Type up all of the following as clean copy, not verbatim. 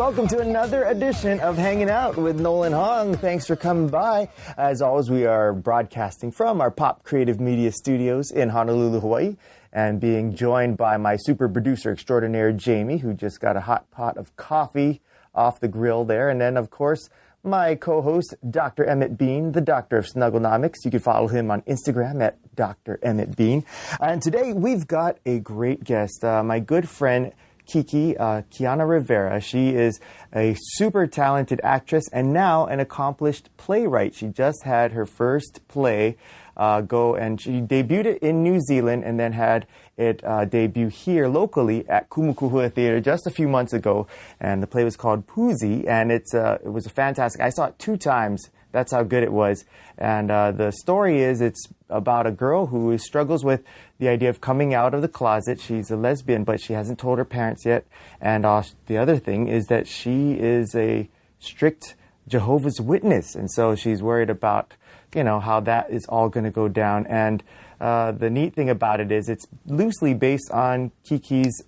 welcome to another edition of Hanging Out with Nolan Hong. Thanks for coming by. As always, we are broadcasting from our Pop Creative Media Studios in Honolulu, Hawaii, and being joined by my super producer extraordinaire, Jamie, who just got a hot pot of coffee off the grill there. And then, of course, my co-host, Dr. Emmett Bean, the Doctor of Snugglenomics. You can follow him on Instagram at Dr. Emmett Bean. And today, we've got a great guest, my good friend, Kiki, Kiana Rivera. She is a super talented actress and now an accomplished playwright. She just had her first play go, and she debuted it in New Zealand and then had it debut here locally at Kumukuhua Theater just a few months ago. And the play was called Poussey, and it was a fantastic. I saw it 2 times. That's how good it was. And the story is it's about a girl who struggles with the idea of coming out of the closet. She's a lesbian, but she hasn't told her parents yet. And the other thing is that she is a strict Jehovah's Witness. And so she's worried about, how that is all going to go down. And the neat thing about it is it's loosely based on Kiki's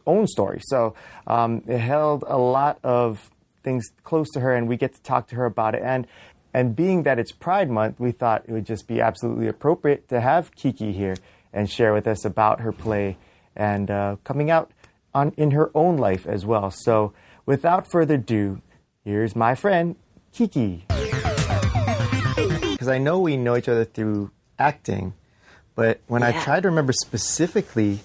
own story. So it held a lot of things close to her, and we get to talk to her about it. And being that it's Pride Month, we thought it would just be absolutely appropriate to have Kiki here and share with us about her play and coming out in her own life as well. So without further ado, here's my friend, Kiki. Because I know we know each other through acting, but when I tried to remember specifically,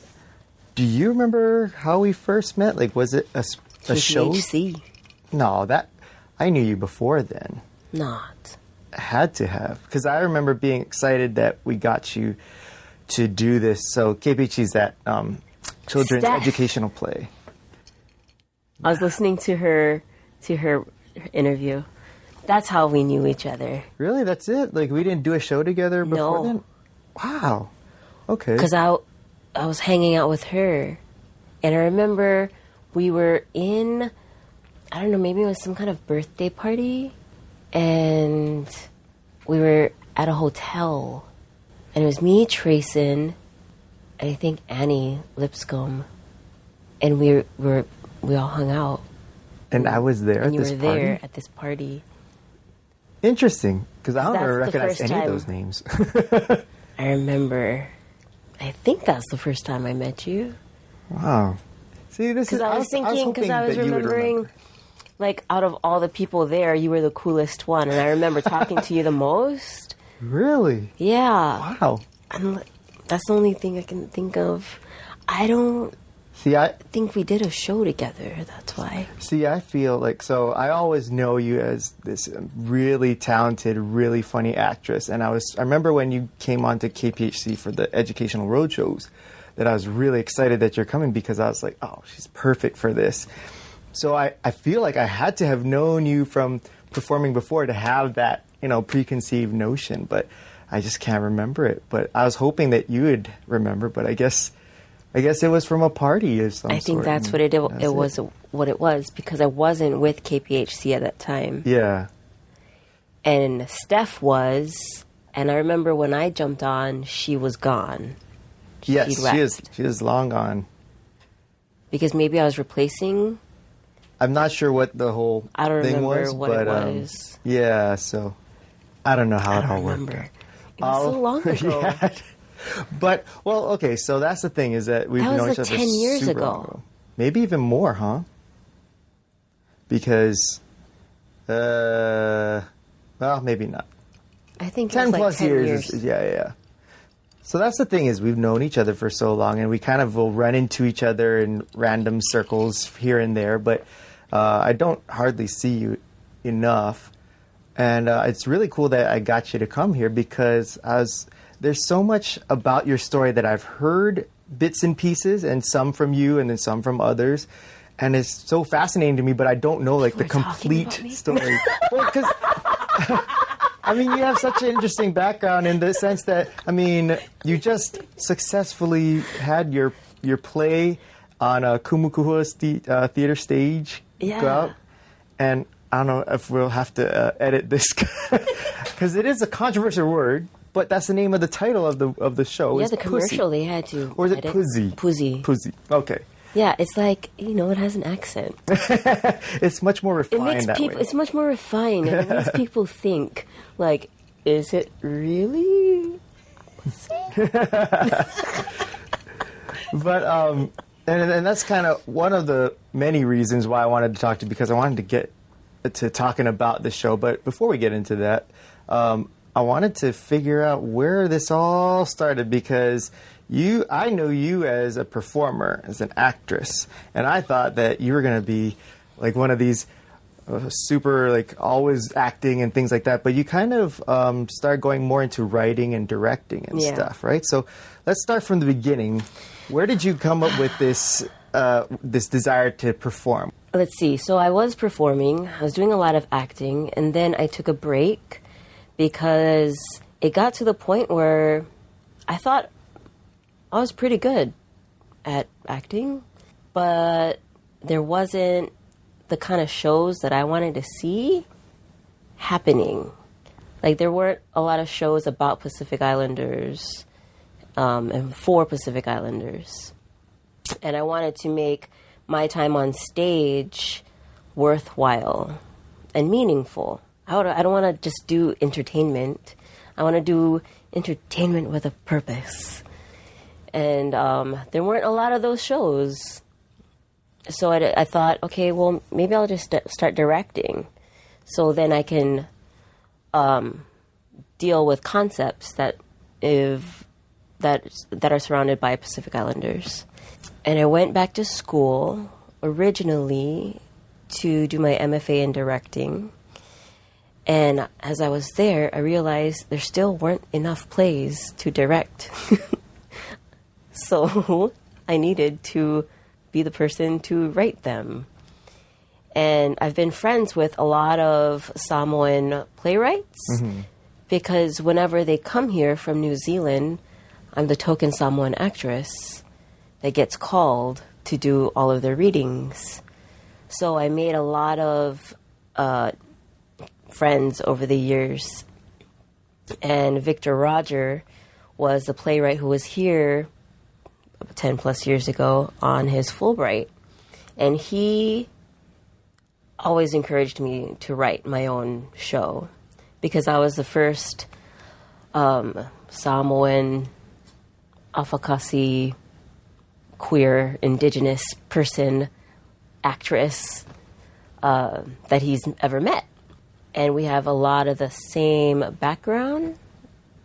do you remember how we first met? Like, was it a show? No, I knew you before then. Not. Had to have. Because I remember being excited that we got you to do this. So KPHC's that children's educational play. I was listening to her interview. That's how we knew each other. Really? That's it? Like, we didn't do a show together before then? Wow. Okay. Because I was hanging out with her. And I remember we were in, I don't know, maybe it was some kind of birthday party. And we were at a hotel. And it was me, Trayson, and I think Annie Lipscomb. And we all hung out. And I was there at this party? And you were there at this party. Interesting, because I don't recognize any of those names. I remember. I think that's the first time I met you. Wow. See, this is... Because I was remembering, like, out of all the people there, you were the coolest one. And I remember talking to you the most. Really? Yeah. Wow. And that's the only thing I can think of. I think we did a show together, that's why. See, I feel like, so I always know you as this really talented, really funny actress. And I remember when you came on to KPHC for the educational roadshows, that I was really excited that you're coming because I was like, oh, she's perfect for this. So I feel like I had to have known you from performing before to have that, preconceived notion, but I just can't remember it. But I was hoping that you would remember, but I guess it was from a party of some sort. I think that's what it was, because I wasn't with KPHC at that time. Yeah. And Steph was, and I remember when I jumped on, she was gone. Yes, she is long gone. Because maybe I was replacing. I'm not sure what the whole thing was. I don't remember what it was. Yeah, so I don't know how it all worked out. It was so long ago. Yeah. But, well, okay, so that's the thing, is that we've known each other 10 years super long ago. Maybe even more, huh? Because, well, maybe not. I think 10 plus 10 years. Yeah. So that's the thing, is we've known each other for so long, and we kind of will run into each other in random circles here and there, but I don't hardly see you enough. And it's really cool that I got you to come here, because there's so much about your story that I've heard bits and pieces, and some from you and then some from others. And it's so fascinating to me, but I don't know, like, the complete story. Well, because, you have such an interesting background in the sense that, you just successfully had your play on a Kumukuhua theater stage go out. And I don't know if we'll have to edit this, because it is a controversial word. But that's the name of the title of the show. Yeah, the commercial Poussey. They had to. Or is it Poussey? Poussey. Poussey. Okay. Yeah, it's like, it has an accent. It's much more It refined makes that people. way. It's much more refined, and it makes people think. Like, is it really? But and that's kind of one of the many reasons why I wanted to talk to you, because I wanted to get to talking about the show. But before we get into that, I wanted to figure out where this all started, because I know you as a performer, as an actress, and I thought that you were going to be like one of these super, like, always acting and things like that. But you kind of started going more into writing and directing and stuff, right? So let's start from the beginning. Where did you come up with this this desire to perform? Let's see. So I was performing. I was doing a lot of acting, and then I took a break because it got to the point where I thought I was pretty good at acting, but there wasn't the kind of shows that I wanted to see happening. Like, there weren't a lot of shows about Pacific Islanders and for Pacific Islanders. And I wanted to make my time on stage worthwhile and meaningful. I don't want to just do entertainment. I want to do entertainment with a purpose. And there weren't a lot of those shows. So I thought, okay, well, maybe I'll just start directing. So then I can deal with concepts that are surrounded by Pacific Islanders. And I went back to school originally to do my MFA in directing. And as I was there, I realized there still weren't enough plays to direct. So I needed to be the person to write them. And I've been friends with a lot of Samoan playwrights because whenever they come here from New Zealand, I'm the token Samoan actress that gets called to do all of their readings. So I made a lot of friends over the years. And Victor Roger was the playwright who was here 10 plus years ago on his Fulbright. And he always encouraged me to write my own show because I was the first Samoan, Afakasi, queer, indigenous person, actress that he's ever met. And we have a lot of the same background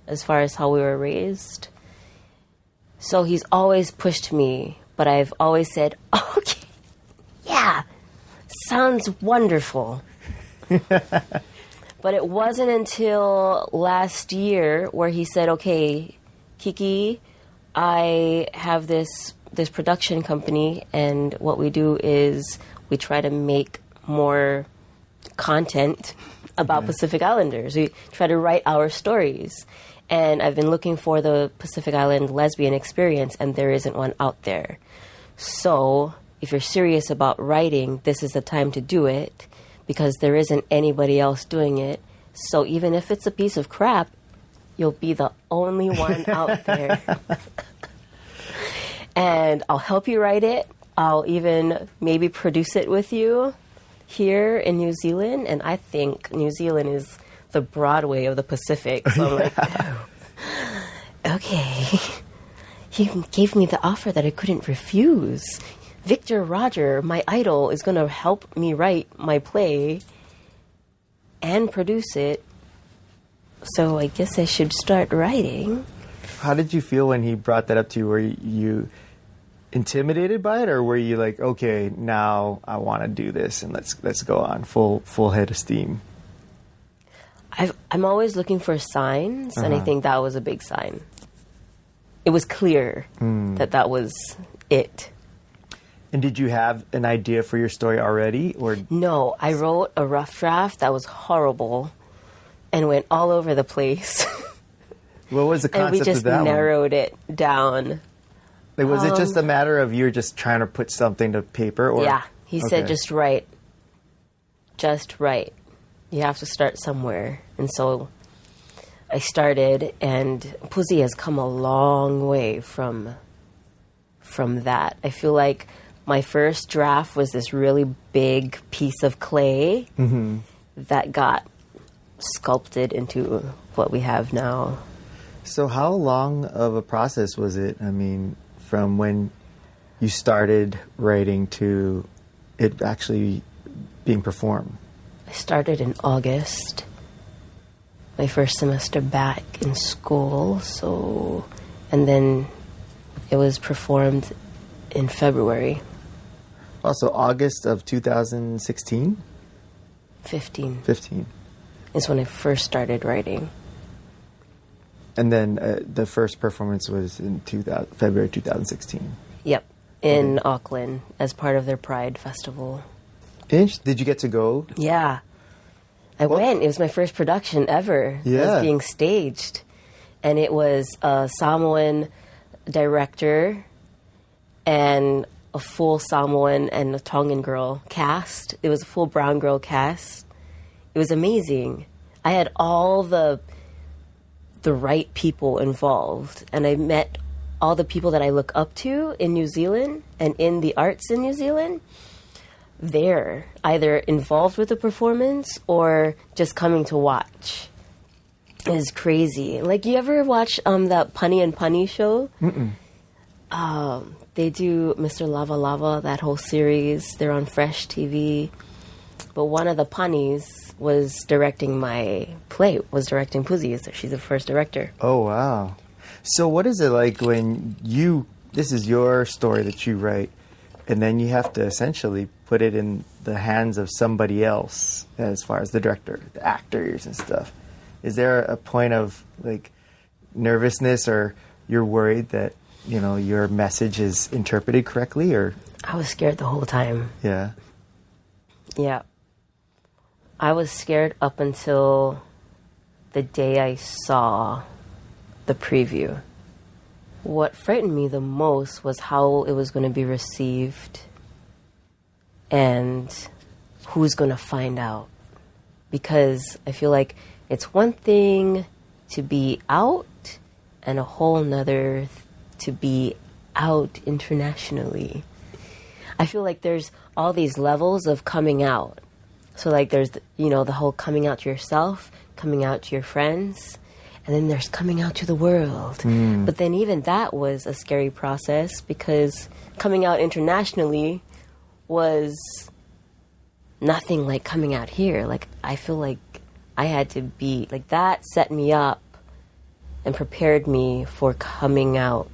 as far as how we were raised. So he's always pushed me, but I've always said, okay, yeah, sounds wonderful. But it wasn't until last year where he said, okay, Kiki, I have this production company, and what we do is we try to make more content about Pacific Islanders. We try to write our stories. And I've been looking for the Pacific Island lesbian experience, and there isn't one out there. So if you're serious about writing, this is the time to do it, because there isn't anybody else doing it. So even if it's a piece of crap, you'll be the only one out there. And I'll help you write it. I'll even maybe produce it with you here in New Zealand. And I think New Zealand is the Broadway of the Pacific. So I'm like, oh, okay. He gave me the offer that I couldn't refuse. Victor Roger, my idol, is going to help me write my play and produce it. So I guess I should start writing. How did you feel when he brought that up to you? Were you intimidated by it, or were you like, okay, now I want to do this and let's go on full head of steam? I'm always looking for signs, and I think that was a big sign. It was clear that was it. And did you have an idea for your story already, or no? I wrote a rough draft that was horrible and went all over the place. What was the concept and we just of that narrowed it down. Like, was it just a matter of you're just trying to put something to paper? Or? Yeah, he said just write. Just write. You have to start somewhere. And so I started, and Poussey has come a long way from that. I feel like my first draft was this really big piece of clay that got sculpted into what we have now. So how long of a process was it? I mean, from when you started writing to it actually being performed? I started in August, my first semester back in school, and then it was performed in February. Also, August of 2016? 15 15. is when I first started writing. And then the first performance was in February 2016. Yep, in Auckland as part of their Pride Festival. Did you get to go? Yeah. I went. It was my first production ever. Yeah. It was being staged. And it was a Samoan director and a full Samoan and a Tongan girl cast. It was a full brown girl cast. It was amazing. I had all the right people involved. And I met all the people that I look up to in New Zealand and in the arts in New Zealand. There, either involved with the performance or just coming to watch. It was crazy. Like, you ever watch that Punny and Punny show? They do Mr. Lava Lava, that whole series. They're on Fresh TV. But one of the Punnies was directing my play, was directing Poussey. So she's the first director. Oh, wow. So what is it like when this is your story that you write, and then you have to essentially put it in the hands of somebody else as far as the director, the actors and stuff? Is there a point of like nervousness, or you're worried that, you know, your message is interpreted correctly, or? I was scared the whole time. Yeah. Yeah. I was scared up until the day I saw the preview. What frightened me the most was how it was going to be received and who's going to find out. Because I feel like it's one thing to be out and a whole nother to be out internationally. I feel like there's all these levels of coming out. So like there's, the whole coming out to yourself, coming out to your friends, and then there's coming out to the world. But then even that was a scary process, because coming out internationally was nothing like coming out here. Like, I feel like I had to be, like, that set me up and prepared me for coming out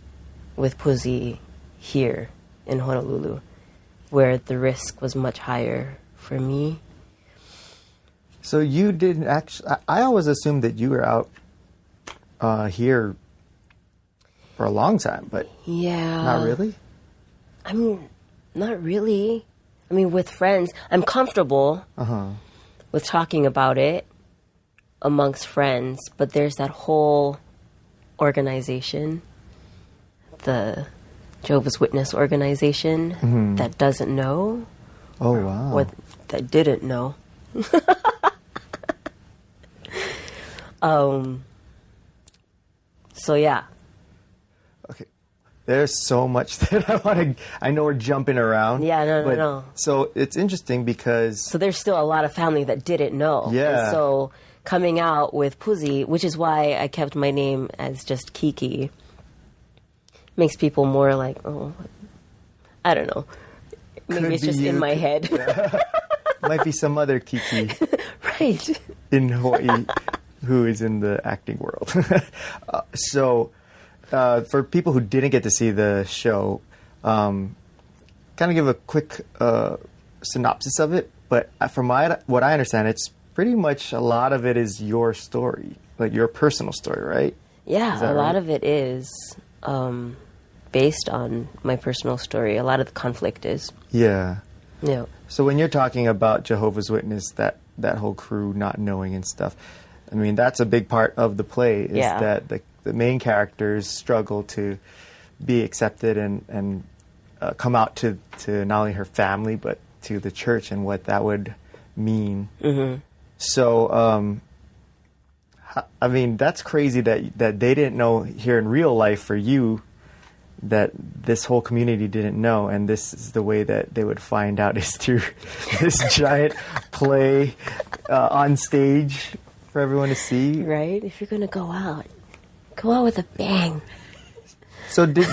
with Poussey here in Honolulu, where the risk was much higher for me. So you didn't actually, I always assumed that you were out here for a long time, but yeah, not really? I mean, not really. I mean, with friends, I'm comfortable with talking about it amongst friends, but there's that whole organization, the Jehovah's Witness organization, that doesn't know. Oh, wow. Or that didn't know. So yeah. Okay. There's so much that I know we're jumping around. Yeah, no. So it's interesting because... So there's still a lot of family that didn't know. Yeah. And so coming out with Poussey, which is why I kept my name as just Kiki, makes people more like, oh, I don't know. Maybe it's just in my head. Yeah. Might be some other Kiki. Right. In Hawaii who is in the acting world. So for people who didn't get to see the show, kind of give a quick synopsis of it. But from what I understand, it's pretty much a lot of it is your story, like your personal story, right? Yeah, a lot of it is based on my personal story. A lot of the conflict is. Yeah. Yeah. So when you're talking about Jehovah's Witness, that whole crew not knowing and stuff, I mean, that's a big part of the play, is that the main characters struggle to be accepted and come out to not only her family, but to the church and what that would mean. Mm-hmm. So, I mean, that's crazy that they didn't know here in real life for you, that this whole community didn't know, and this is the way that they would find out is through this giant play on stage for everyone to see. Right? If you're going to go out with a bang. So did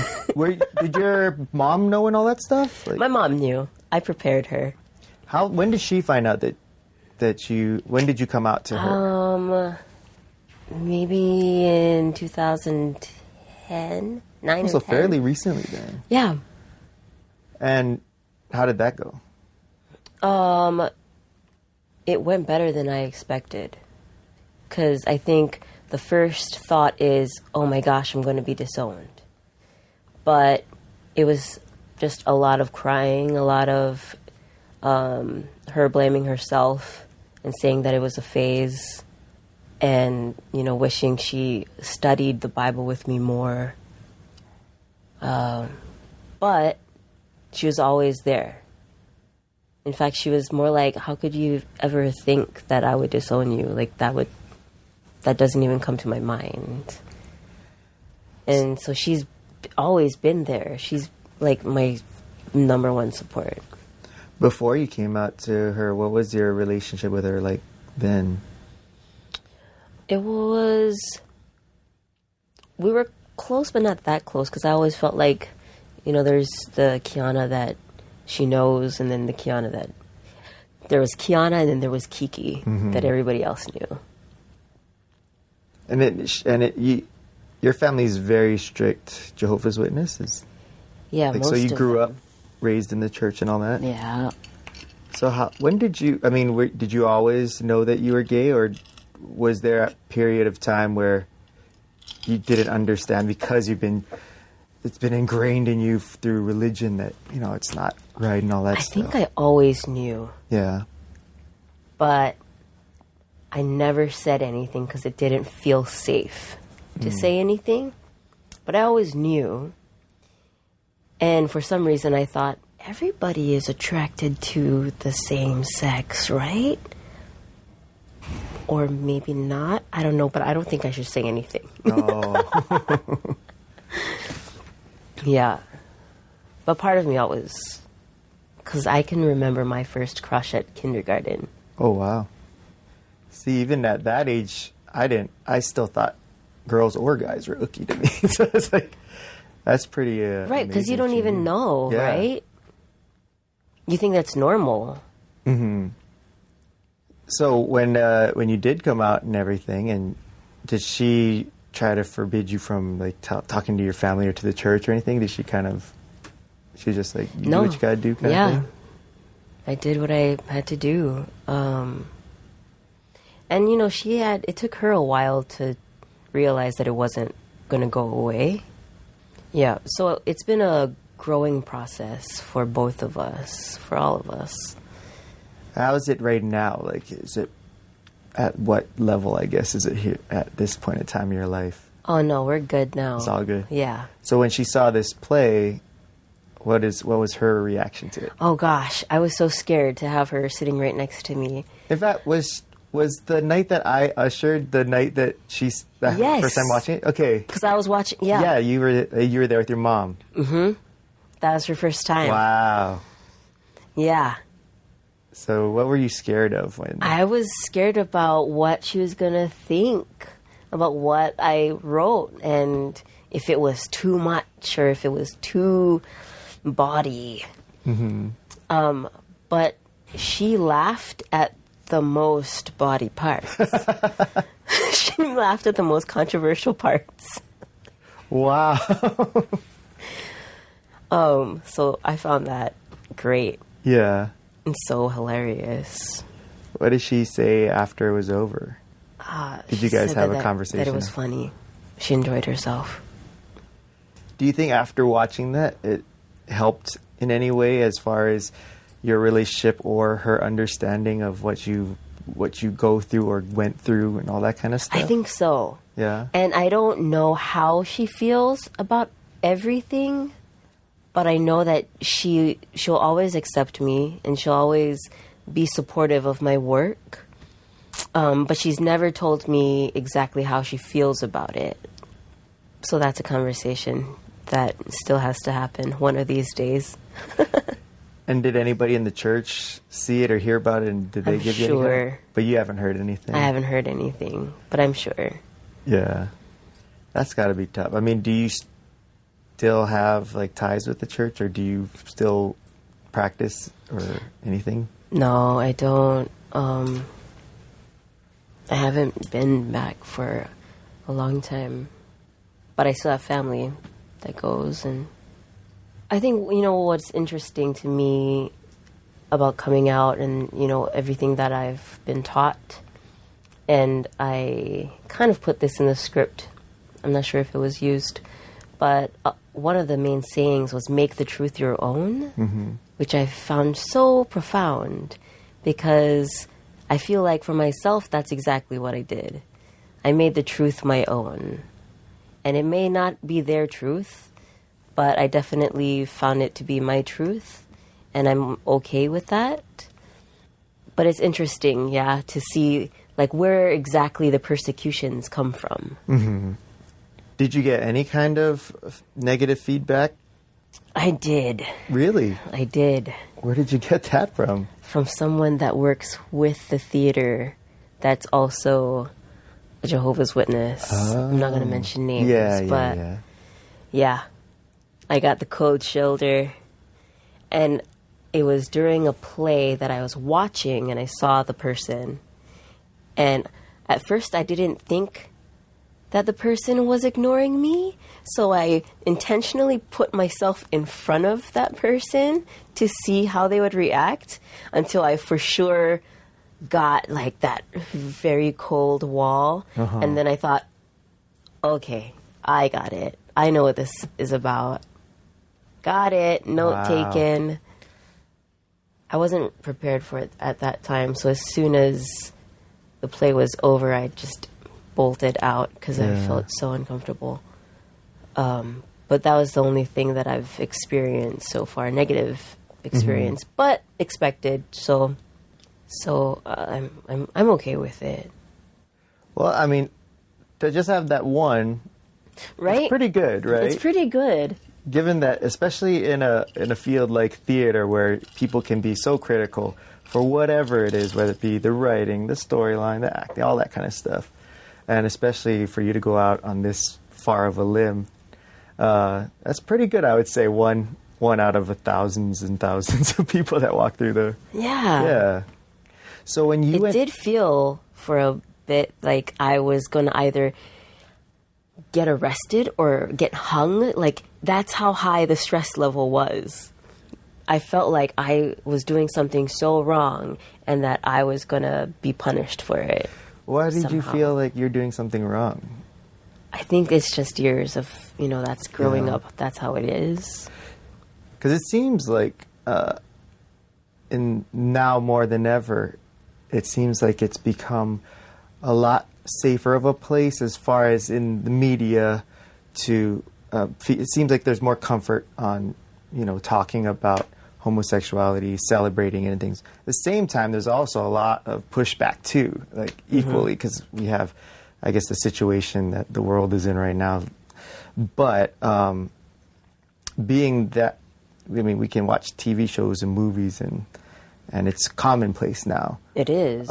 your mom know and all that stuff? Like, My mom knew. I prepared her. when did she find out when did you come out to her? Maybe in 2010, 9 or 10. So fairly recently then. Yeah. And how did that go? It went better than I expected. Because I think the first thought is, oh my gosh, I'm going to be disowned. But it was just a lot of crying, a lot of her blaming herself and saying that it was a phase, and, wishing she studied the Bible with me more. But she was always there. In fact, she was more like, how could you ever think that I would disown you? Like, that doesn't even come to my mind. And so she's always been there. She's like my number one support. Before you came out to her, what was your relationship with her like then? We were close, but not that close, because I always felt like, there's the Kiana that she knows, and then the Kiana that... There was Kiana, and then there was Kiki, that everybody else knew. Your family is very strict Jehovah's Witnesses. Yeah, most so you of grew them. up raised in the church and all that? Yeah. So when did you, did you always know that you were gay, or was there a period of time where you didn't understand because it's been ingrained in you through religion that, it's not right and all that stuff? I think I always knew. Yeah. But I never said anything because it didn't feel safe to say anything. But I always knew. And for some reason I thought, everybody is attracted to the same sex, right? Or maybe not. I don't know, but I don't think I should say anything. Oh. Yeah. But part of me always... Because I can remember my first crush at kindergarten. Oh, wow. See, even at that age, I still thought girls or guys were ooky to me. So it's like, that's pretty right, because you amazing don't even know, Yeah. right? You think that's normal. Mm-hmm. So when you did come out and everything, and did she try to forbid you from like talking to your family or to the church or anything? Did she she just like, you do what you gotta do kind of thing? I did what I had to do. And it took her a while to realize that it wasn't going to go away. Yeah, so it's been a growing process for both of us, for all of us. How is it right now? Like, is it at what level, I guess, is it here at this point in time in your life? Oh no, we're good now. It's all good. Yeah. So when she saw this play, what was her reaction to it? Oh gosh, I was so scared to have her sitting right next to me. In fact, was the night that I ushered the night that she's Yes. first time watching it? Okay. Because I was watching. Yeah. Yeah, you were there with your mom. Mm-hmm. That was her first time. Wow. Yeah. So what were you scared of when? I was scared about what she was going to think about what I wrote, and if it was too much or if it was too body. Mm-hmm. But she laughed at the most body parts. She laughed at the most controversial parts. Wow. So I found that great. Yeah. And so hilarious. What did she say after it was over? Did you guys have a conversation? That it was funny. She enjoyed herself. Do you think after watching that, it helped in any way as far as your relationship or her understanding of what you go through or went through and all that kind of stuff? I think so. Yeah. And I don't know how she feels about everything, but I know that she'll always accept me and she'll always be supportive of my work. But she's never told me exactly how she feels about it. So that's a conversation that still has to happen one of these days. And did anybody in the church see it or hear about it, and did they give you any sure. help? But you haven't heard anything? I haven't heard anything, but I'm sure. Yeah. That's got to be tough. I mean, do you still have, like, ties with the church, or do you still practice or anything? No, I don't. I haven't been back for a long time. But I still have family that goes, and I think, you know, what's interesting to me about coming out and, you know, everything that I've been taught, and I kind of put this in the script. I'm not sure if it was used, but one of the main sayings was make the truth your own, which I found so profound, because I feel like for myself, that's exactly what I did. I made the truth my own. And it may not be their truth, but I definitely found it to be my truth, and I'm okay with that. But it's interesting, yeah, to see, like, where exactly the persecutions come from. Mm-hmm. Did you get any kind of negative feedback? I did. Really? I did. Where did you get that from? From someone that works with the theater that's also a Jehovah's Witness. Oh. I'm not going to mention names, but yeah, I got the cold shoulder, and it was during a play that I was watching, and I saw the person, and at first I didn't think that the person was ignoring me, so I intentionally put myself in front of that person to see how they would react, until I for sure got like that very cold wall. And then I thought, okay, I got it. I know what this is about. Got it. Note taken. I wasn't prepared for it at that time, so as soon as the play was over, I just bolted out because I felt so uncomfortable. But that was the only thing that I've experienced so far, negative experience, but expected. So I'm okay with it. Well, I mean, to just have that one, right? It's pretty good, right? It's pretty good. Given that, especially in a field like theater, where people can be so critical for whatever it is, whether it be the writing, the storyline, the acting, all that kind of stuff, and especially for you to go out on this far of a limb, that's pretty good. I would say one out of thousands and thousands of people that walk through the yeah. So when you did feel for a bit like I was going to either get arrested or get hung. Like, that's how high the stress level was. I felt like I was doing something so wrong and that I was going to be punished for it. Why did you feel like you're doing something wrong? I think it's just years of, that's growing up. That's how it is. Because it seems like now more than ever, it seems like it's become a lot safer of a place as far as in the media to it seems like there's more comfort on talking about homosexuality, celebrating it and things. At the same time, there's also a lot of pushback too, like equally, because we have, I guess, the situation that the world is in right now. But being that, I mean, we can watch TV shows and movies and it's commonplace now. It is.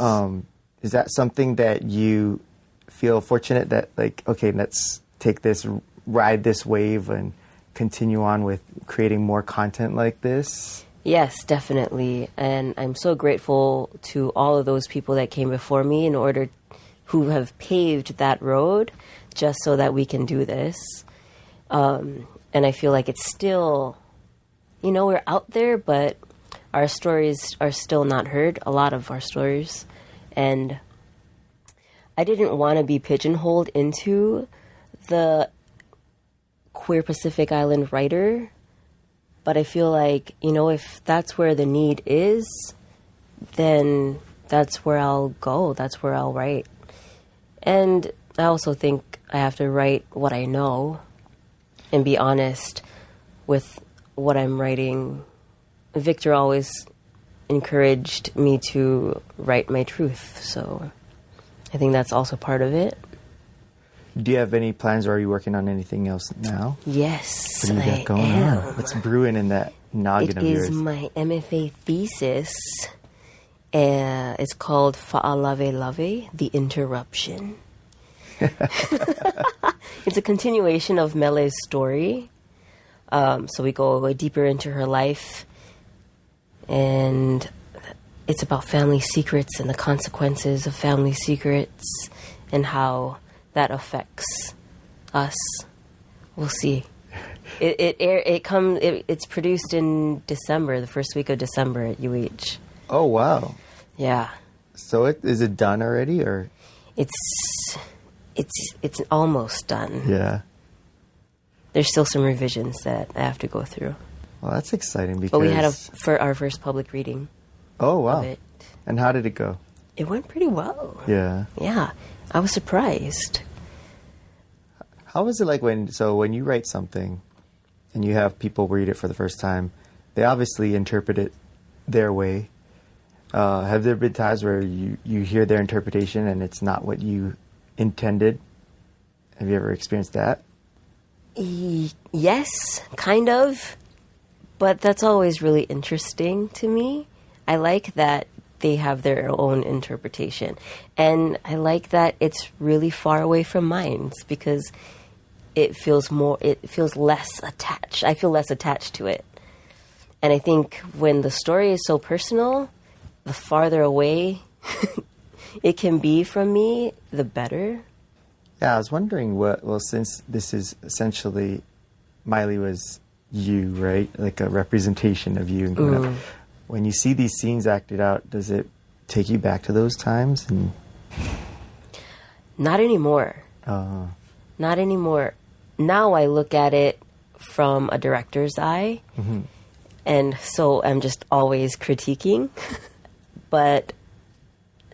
Is that something that you feel fortunate that, like, okay, let's take this, ride this wave and continue on with creating more content like this? Yes, definitely. And I'm so grateful to all of those people that came before me who have paved that road just so that we can do this. And I feel like it's still, we're out there, but our stories are still not heard, a lot of our stories. And I didn't want to be pigeonholed into the queer Pacific Island writer, but I feel like, if that's where the need is, then that's where I'll go. That's where I'll write. And I also think I have to write what I know and be honest with what I'm writing. Victor always encouraged me to write my truth, so I think that's also part of it. Do you have any plans, or are you working on anything else now? Yes, What do you got going on? What's brewing in that noggin of yours? It is my MFA thesis. It's called Fa'alave Lave, The Interruption. It's a continuation of Mele's story. So we go deeper into her life. And it's about family secrets and the consequences of family secrets and how that affects us. We'll see. It's produced in December, the first week of December at UH. Oh, wow. Yeah. So is it done already, or? It's almost done. Yeah. There's still some revisions that I have to go through. Well, that's exciting because... But we had for our first public reading. Oh, wow. Of it. And how did it go? It went pretty well. Yeah. Yeah. I was surprised. How is it like when you write something and you have people read it for the first time, they obviously interpret it their way. Have there been times where you hear their interpretation and it's not what you intended? Have you ever experienced that? Yes, kind of. But that's always really interesting to me. I like that they have their own interpretation. And I like that it's really far away from mine because it feels less attached. I feel less attached to it. And I think when the story is so personal, the farther away it can be from me, the better. Yeah, I was wondering since this is essentially, Miley was you, right? Like a representation of you. And when you see these scenes acted out, does it take you back to those times? Not anymore. Not anymore. Now I look at it from a director's eye. Mm-hmm. And so I'm just always critiquing. But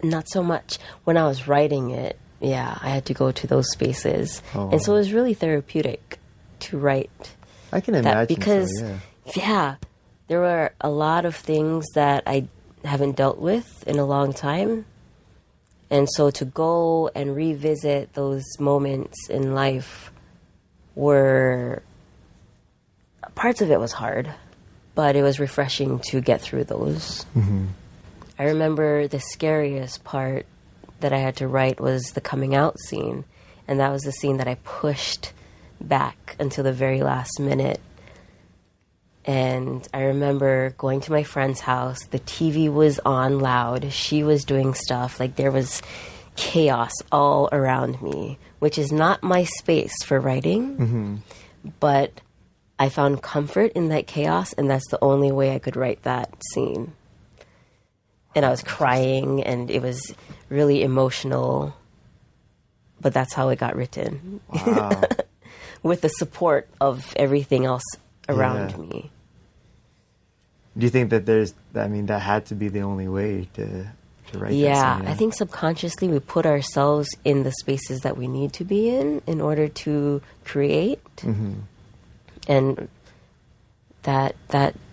not so much. When I was writing it, yeah, I had to go to those spaces. And so it was really therapeutic to write. I can imagine because, yeah, there were a lot of things that I haven't dealt with in a long time. And so to go and revisit those moments in life parts of it was hard, but it was refreshing to get through those. Mm-hmm. I remember the scariest part that I had to write was the coming out scene. And that was the scene that I pushed back until the very last minute. And I remember going to my friend's house. The TV was on loud. She was doing stuff. Like there was chaos all around me, which is not my space for writing. Mm-hmm. But I found comfort in that chaos, and that's the only way I could write that scene. And I was crying, and it was really emotional. But that's how it got written. Wow. With the support of everything else around me. Do you think that that had to be the only way to write that scene? Yeah, I think subconsciously we put ourselves in the spaces that we need to be in order to create. Mm-hmm. And that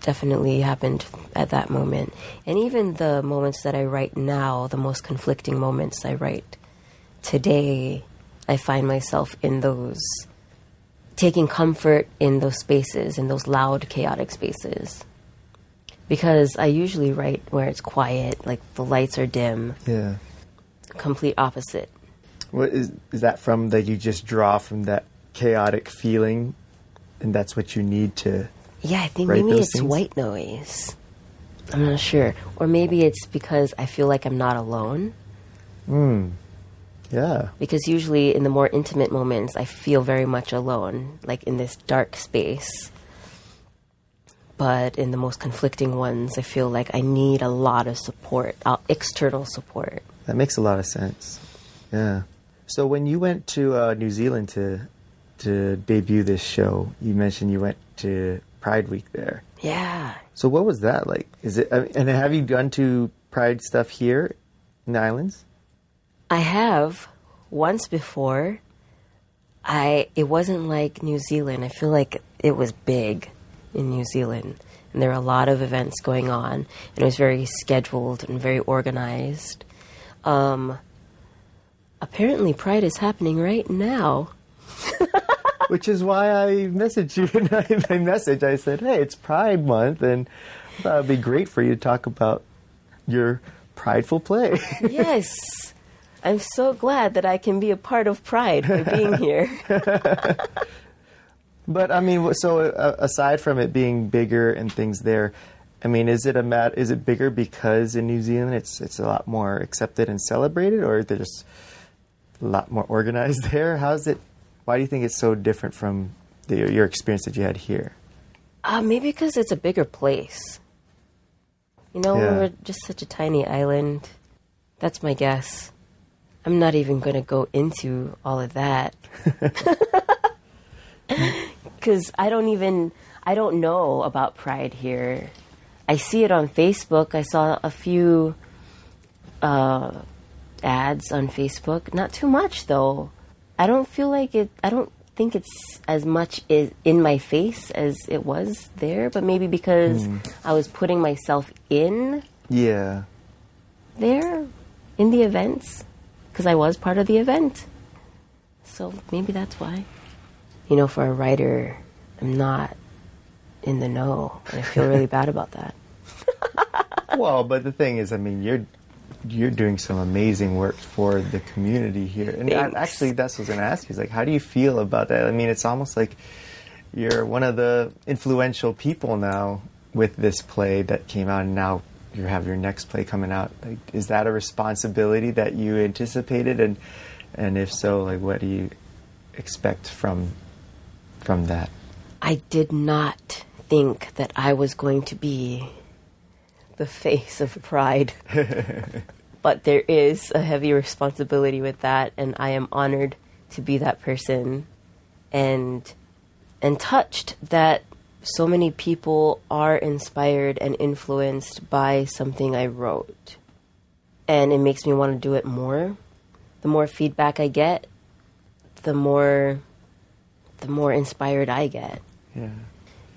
definitely happened at that moment. And even the moments that I write now, the most conflicting moments I write today, I find myself in those, taking comfort in those spaces, in those loud, chaotic spaces. Because I usually write where it's quiet, like the lights are dim. Yeah. Complete opposite. What is that from, that you just draw from that chaotic feeling, and that's what you need to... Yeah, I think maybe it's white noise. I'm not sure. Or maybe it's because I feel like I'm not alone. Yeah. Because usually in the more intimate moments, I feel very much alone, like in this dark space. But in the most conflicting ones, I feel like I need a lot of support, external support. That makes a lot of sense. Yeah. So when you went to New Zealand to debut this show, you mentioned you went to Pride Week there. Yeah. So what was that like? And have you gone to Pride stuff here in the islands? I have once before. It wasn't like New Zealand. I feel like it was big in New Zealand, and there were a lot of events going on, and it was very scheduled and very organized. Apparently, Pride is happening right now. Which is why I messaged you in my message. I said, hey, it's Pride Month, and I thought it would be great for you to talk about your prideful play. Yes. I'm so glad that I can be a part of Pride by being here. But, I mean, so aside from it being bigger and things there, I mean, is it bigger because in New Zealand it's a lot more accepted and celebrated, or they're just a lot more organized there? Why do you think it's so different from your experience that you had here? Maybe because it's a bigger place. You know, Yeah. we're just such a tiny island. That's my guess. I'm not even going to go into all of that. Because I don't know about Pride here. I see it on Facebook. I saw a few ads on Facebook. Not too much, though. I don't think it's as much in my face as it was there, but maybe because I was putting myself in Yeah. there in the events, because I was part of the event. So maybe that's why. You know, for a writer, I'm not in the know, and I feel really bad about that. Well, but the thing is, I mean, you're doing some amazing work for the community here. And actually, that's what I was going to ask you. Is like, how do you feel about that? I mean, it's almost like you're one of the influential people now with this play that came out, and now you have your next play coming out. Like, is that a responsibility that you anticipated? And if so, like, what do you expect from that? I did not think that I was going to be the face of Pride. But there is a heavy responsibility with that, and I am honored to be that person, and touched that so many people are inspired and influenced by something I wrote. And it makes me want to do it more. The more feedback I get, the more inspired I get. Yeah.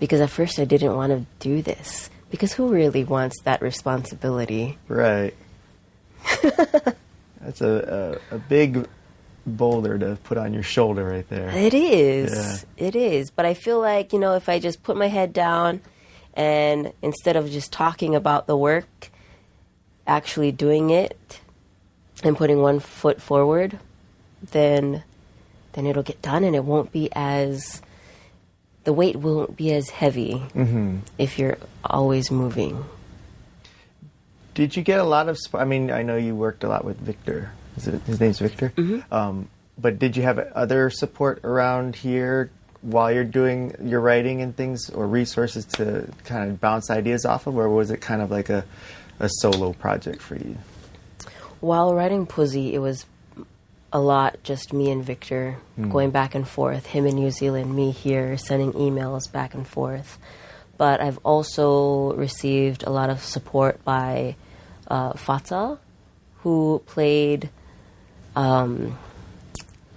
Because at first I didn't want to do this. Because who really wants that responsibility? Right. That's a big boulder to put on your shoulder right there. It is. Yeah. It is. But I feel like, you know, if I just put my head down and instead of just talking about the work, actually doing it and putting one foot forward, then it'll get done, and it won't be as... the weight won't be as heavy if you're always moving. Did you get a lot of... I mean, I know you worked a lot with Victor. His name's Victor? Mm-hmm. But did you have other support around here while you're doing your writing and things, or resources to kind of bounce ideas off of, or was it kind of like a solo project for you? While writing Poussey, it was a lot just me and Victor going back and forth, him in New Zealand, me here, sending emails back and forth. But I've also received a lot of support by Fata, who played...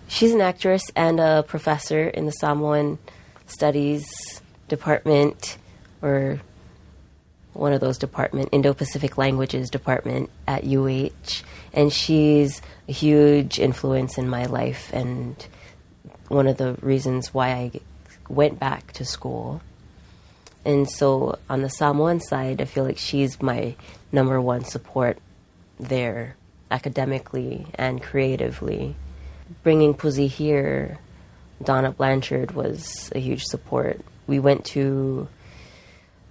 she's an actress and a professor in the Samoan Studies department, or one of those department, Indo-Pacific Languages department at UH. And she's a huge influence in my life, and one of the reasons why I went back to school. And so on the Samoan side, I feel like she's my number one support there, academically and creatively. Bringing Poussey here, Donna Blanchard was a huge support. We went to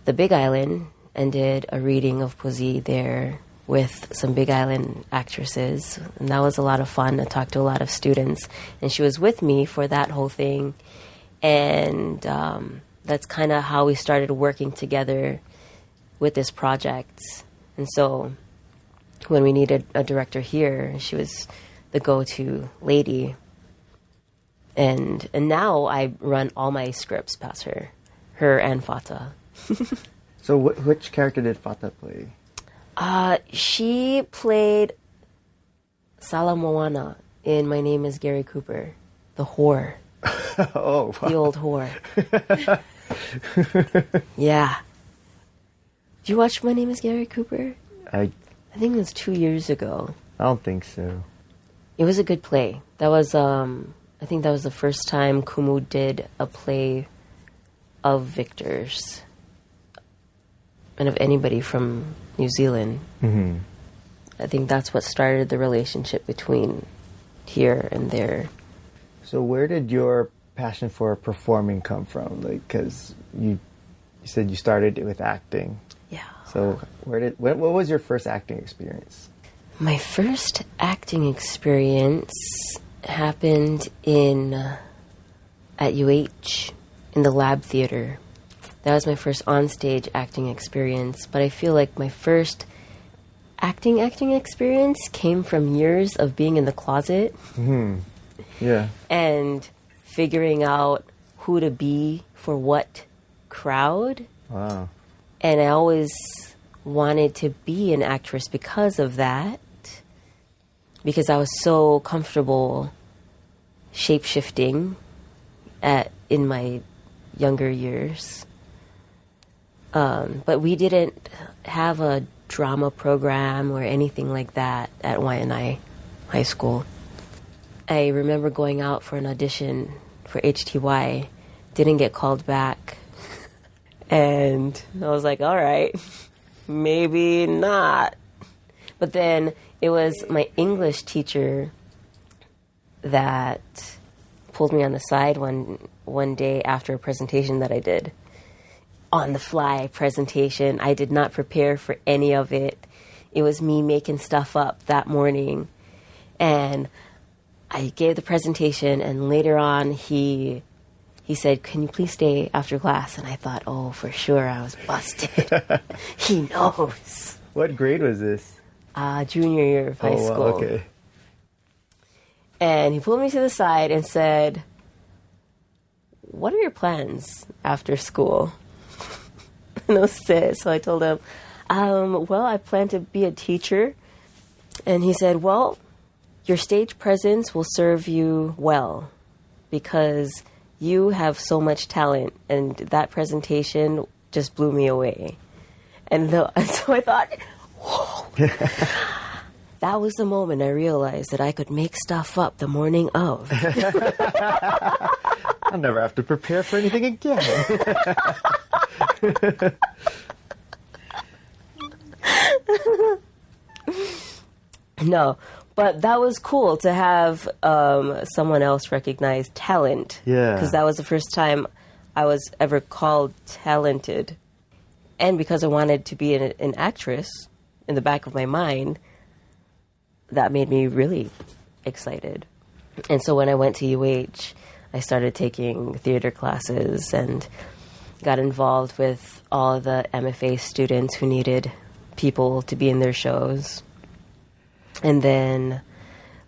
the Big Island and did a reading of Poussey there with some Big Island actresses, and that was a lot of fun. I talked to a lot of students, and she was with me for that whole thing, and that's kind of how we started working together with this project. And so when we needed a director here, she was the go-to lady, and now I run all my scripts past her and Fata. So which character did Fata play? She played Salamoana in My Name is Gary Cooper, the whore. Oh, wow. The old whore. Yeah. Did you watch My Name is Gary Cooper? I think it was 2 years ago. don't think so. It was a good play. That was, I think that was the first time Kumu did a play of Victor's and of anybody from New Zealand. Mm-hmm. I think that's what started the relationship between here and there. So where did your passion for performing come from? Like, because you said you started with acting. Yeah. So what was your first acting experience? My first acting experience happened at UH in the lab theater. That was my first onstage acting experience, but I feel like my first acting experience came from years of being in the closet. Mm-hmm. Yeah. And figuring out who to be for what crowd. Wow. And I always wanted to be an actress because of that. Because I was so comfortable shape-shifting in my younger years. But we didn't have a drama program or anything like that at Waiʻanae High School. I remember going out for an audition for HTY, didn't get called back. And I was like, all right, maybe not. But then it was my English teacher that pulled me on the side one day after a presentation that I did. On the fly presentation. I did not prepare for any of it. It was me making stuff up that morning. And I gave the presentation, and later on he said, "Can you please stay after class?" And I thought, oh, for sure I was busted. He knows. What grade was this? Junior year of high school. Okay. And he pulled me to the side and said, "What are your plans after school?" And I was sad. So I told him, well, I plan to be a teacher. And he said, well, your stage presence will serve you well because you have so much talent. And that presentation just blew me away. And so I thought, whoa. That was the moment I realized that I could make stuff up the morning of. I'll never have to prepare for anything again. No, but that was cool to have someone else recognize talent. Yeah. Because that was the first time I was ever called talented. And because I wanted to be an actress in the back of my mind, that made me really excited. And so when I went to UH, I started taking theater classes and got involved with all the MFA students who needed people to be in their shows. And then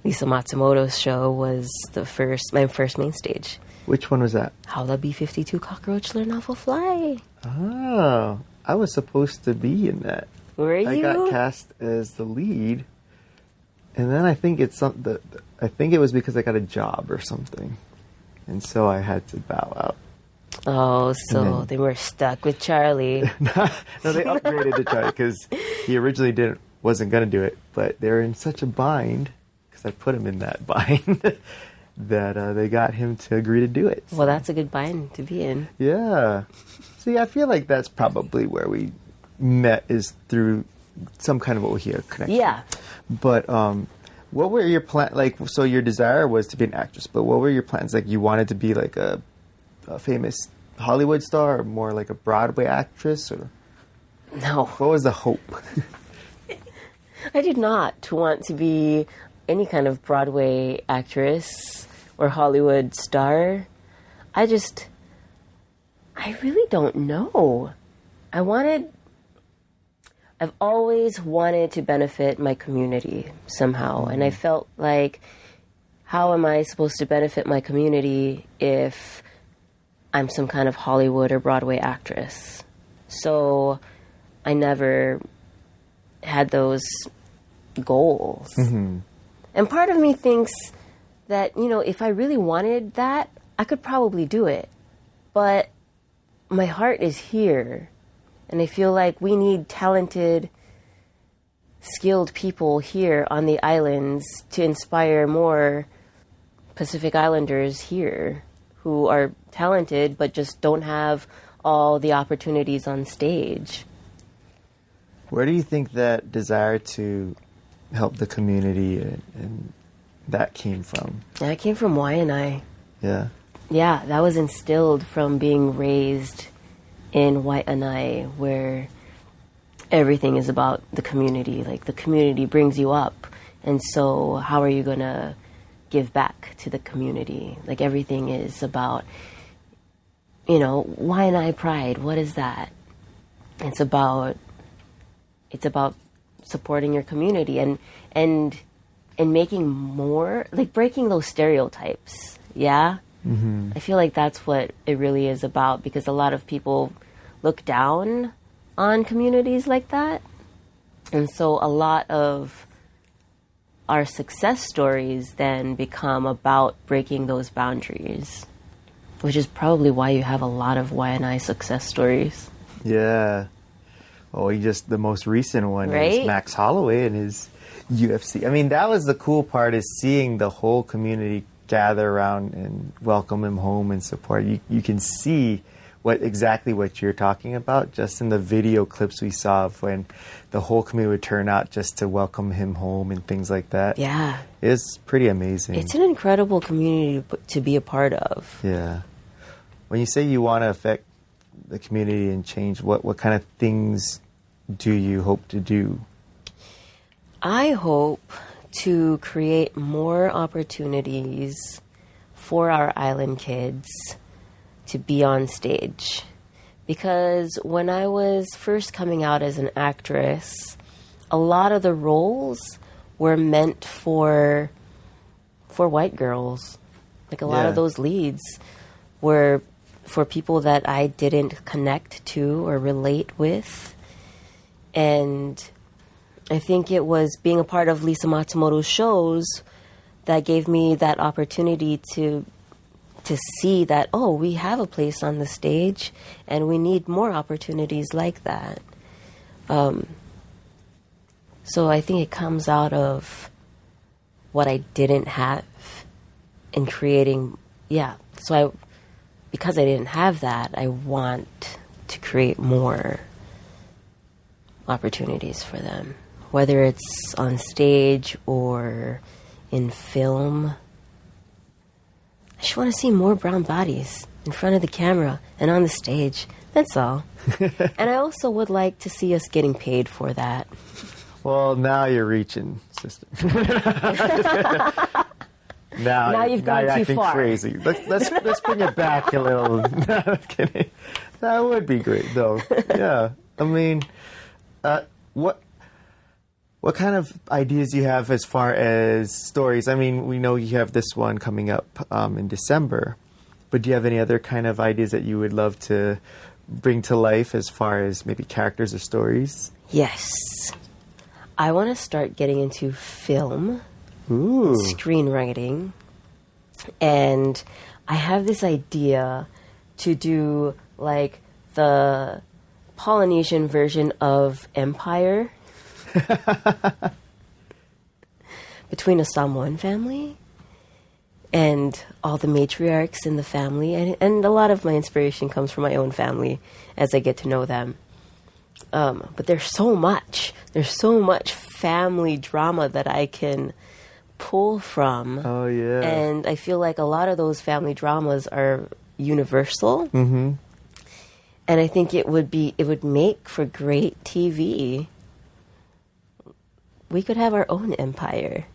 Lisa Matsumoto's show was my first main stage. Which one was that? How the B-52 Cockroach Learn How to Fly. Oh, I was supposed to be in that. Were you? I got cast as the lead, and then I think it was because I got a job or something, and so I had to bow out. Oh, so they were stuck with Charlie. No, they upgraded to Charlie because he originally wasn't going to do it, but they were in such a bind because I put him in that bind that they got him to agree to do it. Well, that's a good bind to be in. Yeah. See, I feel like that's probably where we met, is through some kind of Ohia connection. Yeah. But what were your plans? Like, so your desire was to be an actress, but what were your plans? Like, you wanted to be like a famous Hollywood star, or more like a Broadway actress, or No. what was the hope? I did not want to be any kind of Broadway actress or Hollywood star. I really don't know. I've always wanted to benefit my community somehow. And I felt like, how am I supposed to benefit my community if I'm some kind of Hollywood or Broadway actress? So I never had those goals. Mm-hmm. And part of me thinks that, if I really wanted that, I could probably do it. But my heart is here. And I feel like we need talented skilled people here on the islands to inspire more Pacific Islanders here who are talented but just don't have all the opportunities on stage. Where do you think that desire to help the community and that came from? That came from Waiʻanae. Yeah. Yeah, that was instilled from being raised in Waiʻanae, where everything is about the community. Like, the community brings you up, and so how are you going to give back to the community? Like, everything is about, Waiʻanae pride. What is that? It's about supporting your community and making more, like, breaking those stereotypes. Yeah. Mm-hmm. I feel like that's what it really is about, because a lot of people look down on communities like that. And so a lot of our success stories then become about breaking those boundaries, which is probably why you have a lot of Waiʻanae success stories. Yeah. Oh, the most recent one right? is Max Holloway and his UFC. I mean, that was the cool part, is seeing the whole community gather around and welcome him home and support. You can see exactly what you're talking about just in the video clips we saw of when the whole community would turn out just to welcome him home and things like that. Yeah. It's pretty amazing. It's an incredible community to be a part of. Yeah. When you say you want to affect the community and change, what kind of things do you hope to do? I hope to create more opportunities for our island kids to be on stage. Because when I was first coming out as an actress, a lot of the roles were meant for white girls. Like, a lot of those leads were for people that I didn't connect to or relate with. And I think it was being a part of Lisa Matsumoto's shows that gave me that opportunity to see that, oh, we have a place on the stage and we need more opportunities like that. So I think it comes out of what I didn't have in creating, because I didn't have that, I want to create more opportunities for them, whether it's on stage or in film. I just want to see more brown bodies in front of the camera and on the stage. That's all. And I also would like to see us getting paid for that. Well, now you're reaching, sister. Now you've gone too far. Crazy. Let's bring it back a little. No, I'm kidding. That would be great, though. Yeah. I mean, what kind of ideas do you have as far as stories? I mean, we know you have this one coming up in December, but do you have any other kind of ideas that you would love to bring to life as far as maybe characters or stories? Yes. I want to start getting into film. Ooh. Screenwriting, and I have this idea to do like the Polynesian version of Empire between a Samoan family and all the matriarchs in the family, and a lot of my inspiration comes from my own family as I get to know them. But there's so much family drama that I can pull from. Oh, yeah. And I feel like a lot of those family dramas are universal. Mm-hmm. And I think it would make for great TV. We could have our own empire.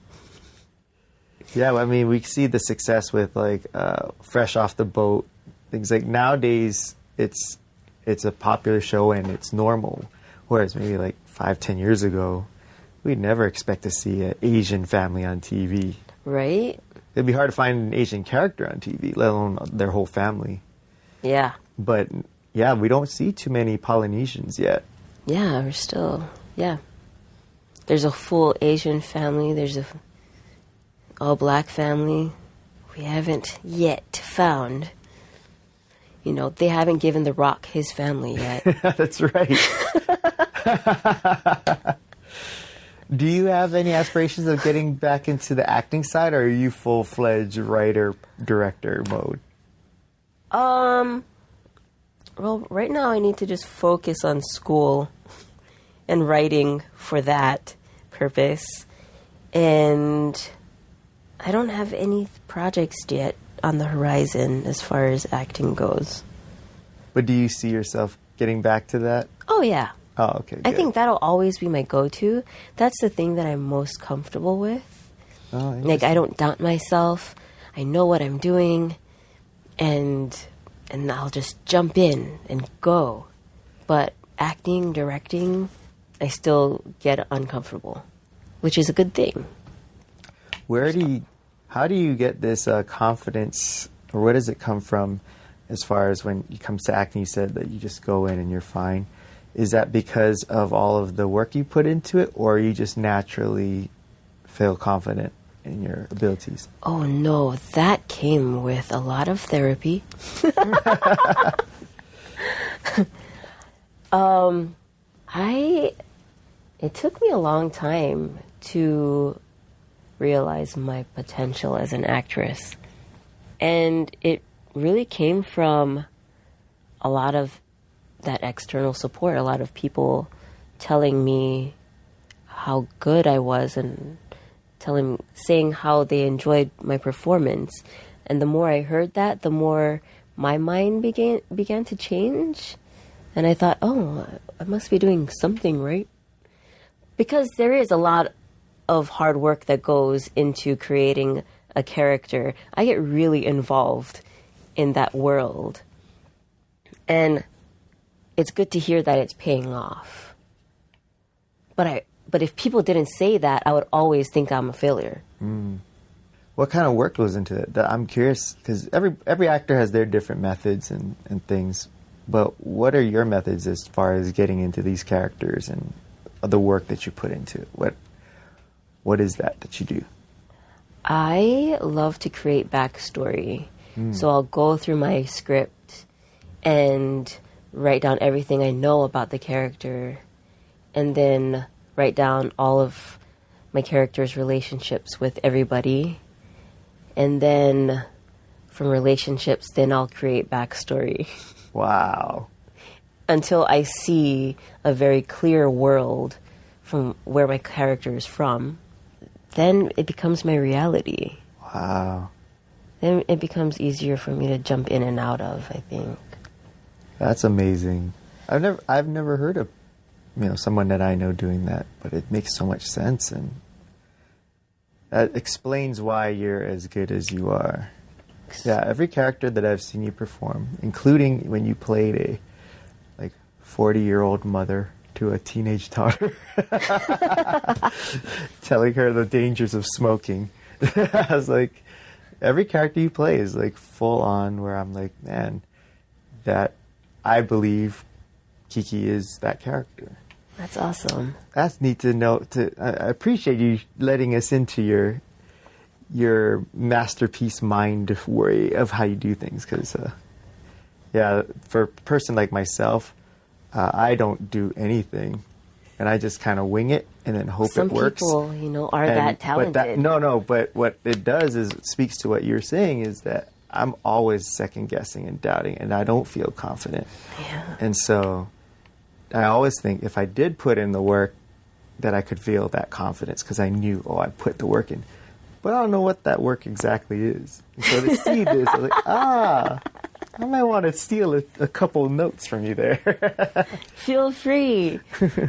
Yeah, I mean, we see the success with like Fresh Off the Boat, things like nowadays it's a popular show and it's normal. Whereas maybe like 5-10 years ago, we'd never expect to see an Asian family on TV. Right? It'd be hard to find an Asian character on TV, let alone their whole family. Yeah. But, yeah, we don't see too many Polynesians yet. Yeah, we're still, There's a full Asian family. There's a all-black family. We haven't yet found. They haven't given The Rock his family yet. That's right. Do you have any aspirations of getting back into the acting side, or are you full-fledged writer, director mode? Well, right now I need to just focus on school and writing for that purpose. And I don't have any projects yet on the horizon as far as acting goes. But do you see yourself getting back to that? Oh, yeah. Oh, okay. I good. think that'll always be my go-to. That's the thing that I'm most comfortable with. Oh, Like, I don't doubt myself. I know what I'm doing. And I'll just jump in and go. But acting, directing, I still get uncomfortable, which is a good thing. How do you get this confidence, or where does it come from as far as when it comes to acting? You said that you just go in and you're fine. Is that because of all of the work you put into it, or you just naturally feel confident in your abilities? Oh, no, that came with a lot of therapy. It took me a long time to realize my potential as an actress. And it really came from a lot of that external support, a lot of people telling me how good I was and saying how they enjoyed my performance. And the more I heard that, the more my mind began to change. And I thought, oh, I must be doing something right. Because there is a lot of hard work that goes into creating a character. I get really involved in that world. And it's good to hear that it's paying off. But if people didn't say that, I would always think I'm a failure. What kind of work goes into it? I'm curious, because every actor has their different methods and things. But what are your methods as far as getting into these characters and the work that you put into it? What is that you do? I love to create backstory. So I'll go through my script and write down everything I know about the character, and then write down all of my character's relationships with everybody. And then from relationships, then I'll create backstory. Wow. Until I see a very clear world from where my character is from. Then it becomes my reality. Wow. Then it becomes easier for me to jump in and out of, I think. That's amazing. I've never heard of someone that I know doing that, but it makes so much sense, and that explains why you're as good as you are. Yeah, every character that I've seen you perform, including when you played a 40-year-old mother to a teenage daughter, telling her the dangers of smoking. I was like, every character you play is full on, where I'm like, man, that I believe Kiki is that character. That's awesome. That's neat to know. I appreciate you letting us into your masterpiece mind way of how you do things. Because, for a person like myself, I don't do anything, and I just kind of wing it and then hope it works. Some people, are that talented. But what it does is it speaks to what you're saying, is that I'm always second guessing and doubting, and I don't feel confident. Yeah. And so I always think if I did put in the work, that I could feel that confidence, because I knew, I put the work in. But I don't know what that work exactly is. And so to see this, I was like, I might want to steal a couple notes from you there. Feel free.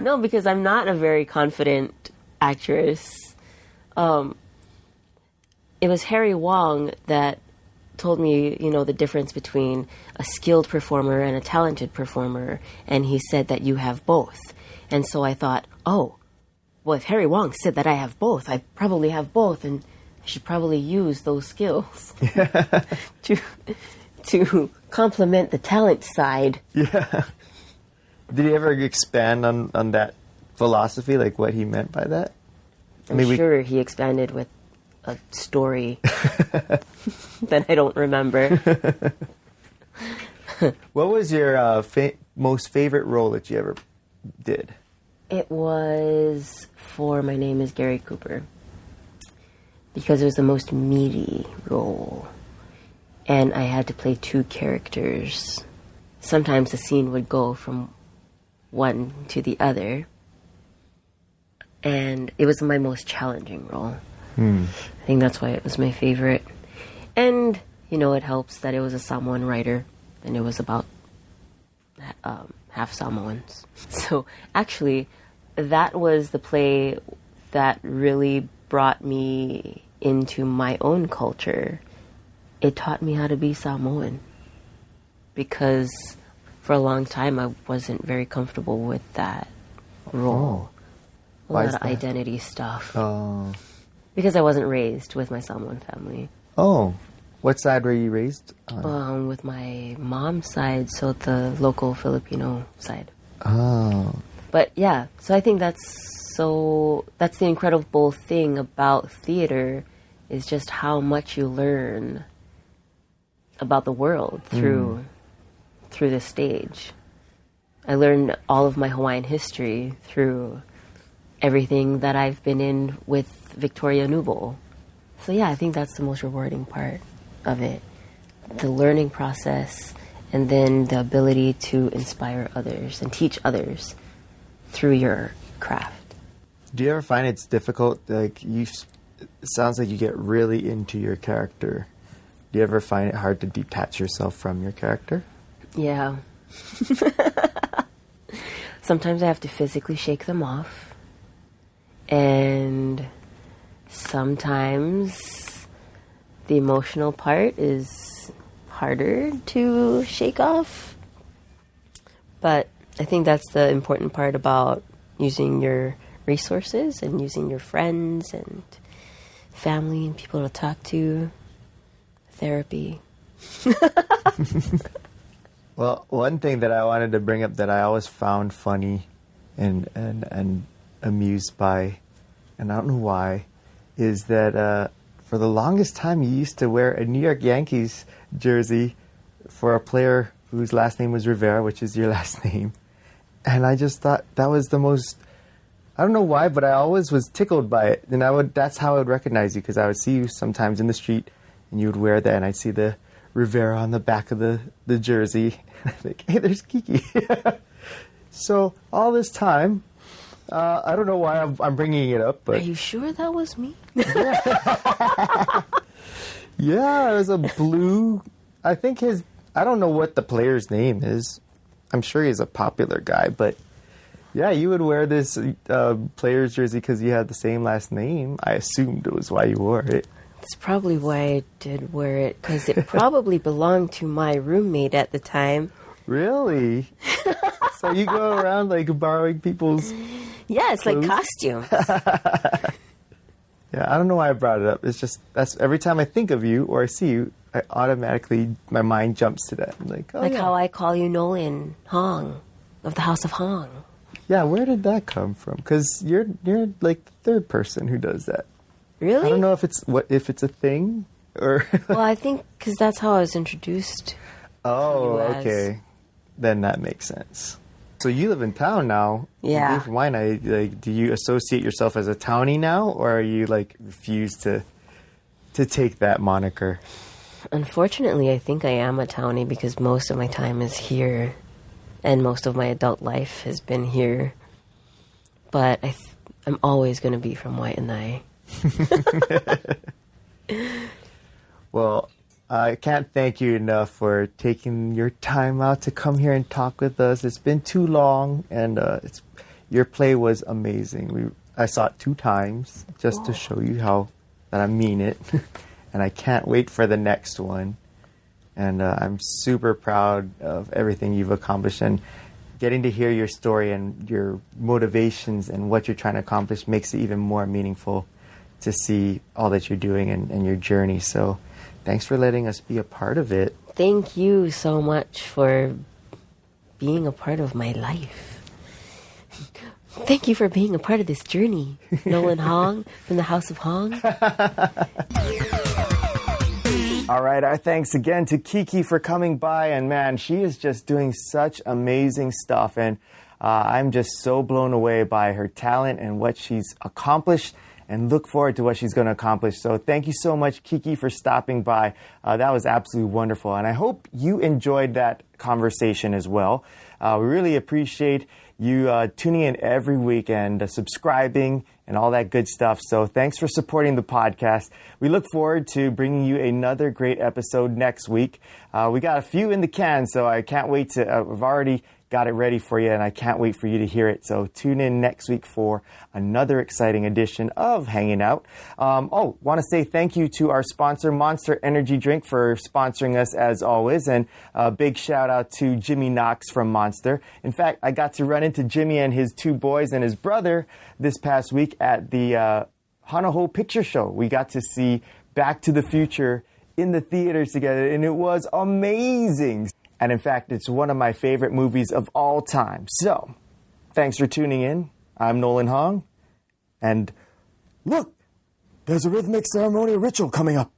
No, because I'm not a very confident actress. It was Harry Wong that told me, the difference between a skilled performer and a talented performer. And he said that you have both. And so I thought, well, if Harry Wong said that I have both, I probably have both, and I should probably use those skills to complement the talent side. Yeah. Did he ever expand on that philosophy, what he meant by that? I'm sure he expanded with a story that I don't remember. What was your most favorite role that you ever did? It was for My Name is Gary Cooper, because it was the most meaty role. And I had to play two characters. Sometimes the scene would go from one to the other. And it was my most challenging role. I think that's why it was my favorite. And, you know, it helps that it was a Samoan writer, and it was about half Samoans. So actually, that was the play that really brought me into my own culture. It taught me how to be Samoan, because for a long time I wasn't very comfortable with that role. A lot of identity stuff. Because I wasn't raised with my Samoan family. Oh, what side were you raised on? With my mom's side, so the local Filipino side. Oh. But yeah, so I think that's the incredible thing about theater, is just how much you learn about the world through the stage. I learned all of my Hawaiian history through everything that I've been in with Victoria Nubo. So yeah, I think that's the most rewarding part of it. The learning process, and then the ability to inspire others and teach others through your craft. Do you ever find it's difficult? Like, it sounds like you get really into your character. Do you ever find it hard to detach yourself from your character? Yeah. Sometimes I have to physically shake them off. And sometimes the emotional part is harder to shake off. But I think that's the important part about using your resources and using your friends and family and people to talk to. Therapy. Well, one thing that I wanted to bring up that I always found funny and amused by, and I don't know why, is that for the longest time you used to wear a New York Yankees jersey for a player whose last name was Rivera, which is your last name. And I just thought that was the most, I don't know why, but I always was tickled by it. And that's how I would recognize you, because I would see you sometimes in the street and you would wear that, and I'd see the Rivera on the back of the jersey. And I'd think, hey, there's Kiki. So all this time, I don't know why I'm bringing it up, but... Are you sure that was me? Yeah, it was a blue... I think I don't know what the player's name is. I'm sure he's a popular guy, but... Yeah, you would wear this player's jersey because you had the same last name. I assumed it was why you wore it. That's probably why I did wear it, because it probably belonged to my roommate at the time. Really? So you go around like borrowing people's... Yeah, it's clothes? like costumes. Yeah, I don't know why I brought it up. It's just, that's every time I think of you or I see you, I automatically, my mind jumps to that. I'm like, oh, like yeah. how I call you Nolan Hong of the House of Hong. Yeah, where did that come from? Because you're like the third person who does that. Really? I don't know if it's a thing or... Well, I think because that's how I was introduced. Oh, to you as. okay. Then that makes sense. So you live in town now. Yeah. You're from Waiʻanae. Like, do you associate yourself as a townie now, or are you like refuse to take that moniker? Unfortunately, I think I am a townie because most of my time is here, and most of my adult life has been here. But I'm always going to be from Waiʻanae. Well, I can't thank you enough for taking your time out to come here and talk with us. It's been too long, and your play was amazing. I saw it 2 times just to show you how that I mean it, and I can't wait for the next one. And I'm super proud of everything you've accomplished, and getting to hear your story and your motivations and what you're trying to accomplish makes it even more meaningful to see all that you're doing and your journey. So thanks for letting us be a part of it. Thank you so much for being a part of my life. Thank you for being a part of this journey, Nolan Hong from the House of Hong. All right, our thanks again to Kiki for coming by. And man, she is just doing such amazing stuff. And I'm just so blown away by her talent and what she's accomplished, and look forward to what she's going to accomplish. So thank you so much, Kiki, for stopping by. That was absolutely wonderful. And I hope you enjoyed that conversation as well. We really appreciate you tuning in every week and subscribing and all that good stuff. So thanks for supporting the podcast. We look forward to bringing you another great episode next week. We got a few in the can, so I can't wait to, I've already got it ready for you, and I can't wait for you to hear it. So tune in next week for another exciting edition of Hanging Out. Want to say thank you to our sponsor, Monster Energy Drink, for sponsoring us as always. And a big shout out to Jimmy Knox from Monster. In fact, I got to run into Jimmy and his two boys and his brother this past week at the Hanaho Picture Show. We got to see Back to the Future in the theaters together, and it was amazing. And in fact, it's one of my favorite movies of all time. So, thanks for tuning in. I'm Nolan Hong. And look, there's a rhythmic ceremonial ritual coming up.